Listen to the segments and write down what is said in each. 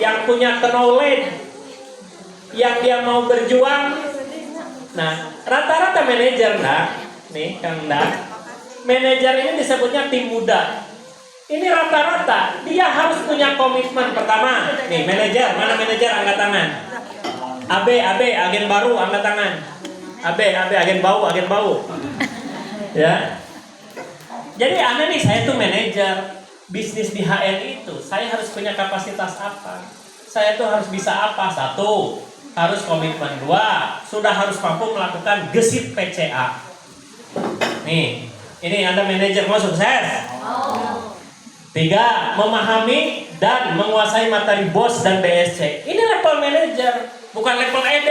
yang punya knowledge, yang dia mau berjuang. Nah, rata-rata manajer, nih Kang manajer ini disebutnya tim muda. Ini rata-rata dia harus punya komitmen. Pertama, nih manajer, mana manajer angkat tangan? AB, agen baru angkat tangan. AB, agen bau. Ya. Jadi aneh nih, saya tuh manajer bisnis di HN itu, saya harus punya kapasitas apa? Saya tuh harus bisa apa? 1, harus komitmen. 2, sudah harus mampu melakukan gesit PCA. Nih, ini Anda manajer mau sukses? 3, memahami dan menguasai materi BOS dan BSC. Ini level manajer, bukan level ED.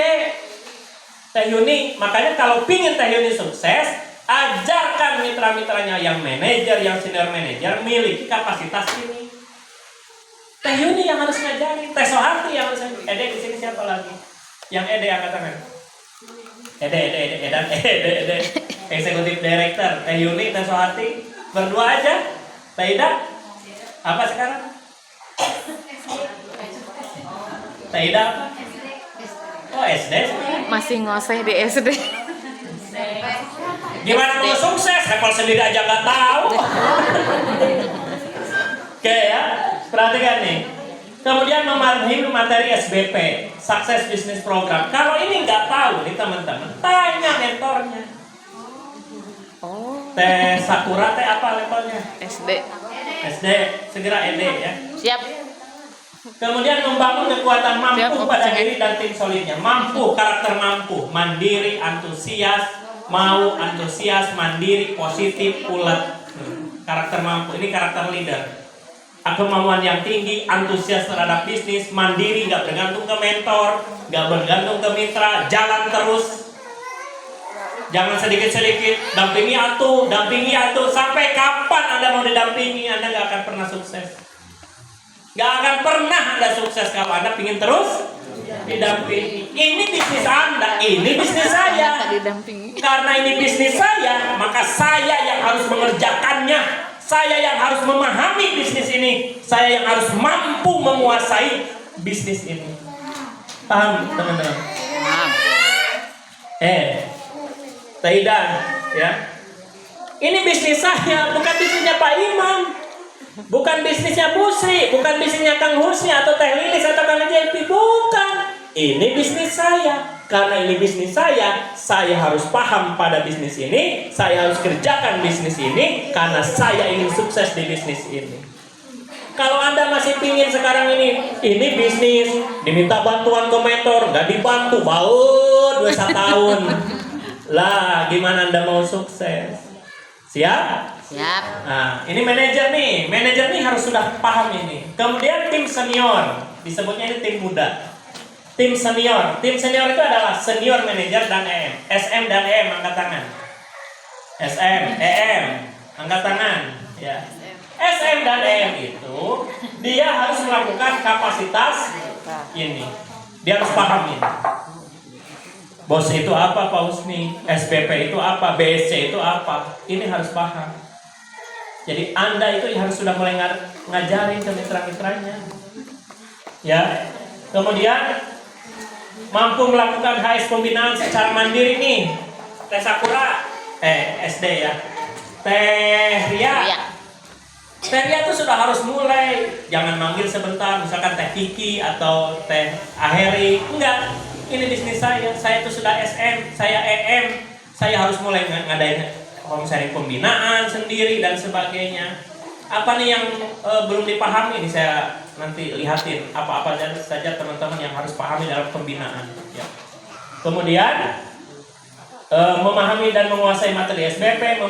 Teh Yuni, makanya kalau pingin Teh Yuni sukses, ajarkan mitra-mitranya yang manajer, yang senior manajer miliki kapasitas ini. Teh Yuni yang harus ngajarin, Teh Soharti yang harus ngajarin. Ede di sini siapa lagi? Yang Ede angkat tangan. Ede. Eksekutif Director, Teh Yuni, Teh Soharti, berdua aja. Teh Ida, apa sekarang? Teh Ida apa? Oh SD. Masih ngoseh di SD. Gimana mau sukses? Level sendiri aja nggak tahu. Oke ya, perhatikan nih. Kemudian memahami materi SBP, Success Business Program. Kalau ini nggak tahu nih teman-teman, tanya mentornya. Teh Sakura teh apa levelnya? SD, segera ED ya. Siap. Kemudian membangun kekuatan mampu Siap, pada diri dan tim solidnya. Mampu, karakter mampu, mandiri, antusias, mau, antusias, mandiri, positif, ulet. Karakter mampu, ini karakter leader. Kemampuan yang tinggi, antusias terhadap bisnis, mandiri, nggak bergantung ke mentor, nggak bergantung ke mitra, jalan terus. Jangan sedikit-sedikit, dampingi atuh, sampai kapan Anda mau didampingi, Anda nggak akan pernah sukses. Nggak akan pernah Anda sukses kalau Anda ingin terus didampingi. Ini bisnis Anda, ini bisnis saya. Karena ini bisnis saya, maka saya yang harus mengerjakannya. Saya yang harus memahami bisnis ini. Saya yang harus mampu menguasai bisnis ini. Paham teman-teman? Paham. Taidan, ya. Ini bisnis saya, bukan bisnisnya Pak Imam. Bukan bisnisnya Busri, bukan bisnisnya Kang Husni atau Teh Lilis atau Kang JP, bukan. Ini bisnis saya. Karena ini bisnis saya harus paham pada bisnis ini, saya harus kerjakan bisnis ini karena saya ingin sukses di bisnis ini. Kalau Anda masih pingin sekarang ini bisnis, diminta bantuan ke mentor, nggak dibantu, baut 21 tahun. Lah, gimana Anda mau sukses? Siap? Siap. Nah, ini manajer nih harus sudah paham ini. Kemudian tim senior, disebutnya ini tim muda. Tim senior itu adalah senior manager dan EM. SM dan EM angkat tangan. SM, EM angkat tangan. Ya. SM dan EM itu dia harus melakukan kapasitas ini. Dia harus paham ini. Bos itu apa Pak Husni? SPP itu apa? BSC itu apa? Ini harus paham. Jadi Anda itu harus sudah mulai ngajarin ke mitra-mitranya. Ya. Kemudian mampu melakukan HS pembinaan secara mandiri nih. Teh Sakura, SD ya. Teh Ria. Teh Ria itu sudah harus mulai. Jangan manggil sebentar, misalkan Teh Kiki atau Teh Aheri. Enggak. Ini bisnis saya itu sudah SM, saya EM. Saya harus mulai ngadain home sharing pembinaan sendiri dan sebagainya. Apa nih yang belum dipahami ini saya nanti lihatin apa-apa saja teman-teman yang harus pahami dalam pembinaan ya. Kemudian memahami dan menguasai materi SBP,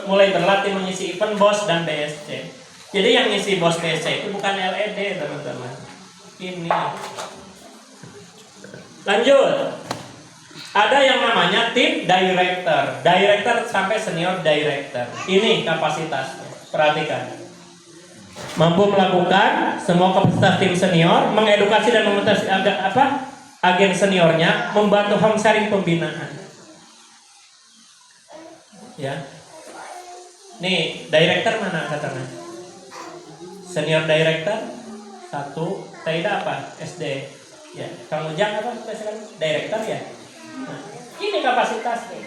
mulai berlatih mengisi event BOS dan BSC. Jadi yang ngisi BOS BSC itu bukan LED teman-teman. Ini lanjut, ada yang namanya tim director sampai senior director. Ini kapasitasnya, perhatikan. Mampu melakukan semua kapasitas tim senior, mengedukasi dan memotivasi agen seniornya, membantu home sharing pembinaan. Ya. Nih, director mana katanya? Senior director? Satu, Taida apa? SD. Ya, Kang Ujang apa? Direktur ya. Nah, ini kapasitasnya.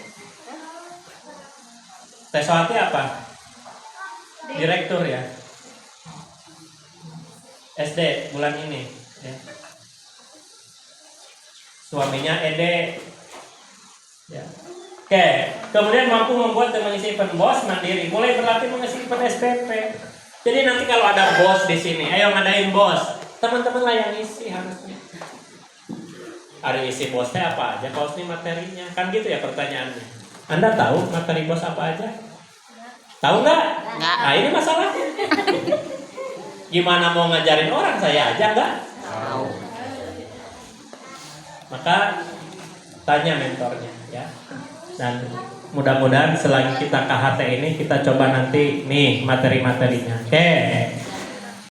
Teh Sohati apa? Direktur ya. SD bulan ini. Ya. Suaminya Ede. Ya. Oke, kemudian mampu membuat dan mengisi event bos mandiri, mulai berlatih mengisi event SPP. Jadi nanti kalau ada bos di sini, ayo ngadain bos, teman-teman lah yang isi harusnya. Hari isi bosnya apa aja? Bos ini materinya, kan gitu ya pertanyaannya. Anda tahu materi bos apa aja? Tahu nggak? Nggak. Nah ini masalahnya. Gimana mau ngajarin orang, saya aja nggak tahu. Maka tanya mentornya ya. Dan mudah-mudahan selagi kita KHT ini kita coba nanti nih materi-materinya. Oke.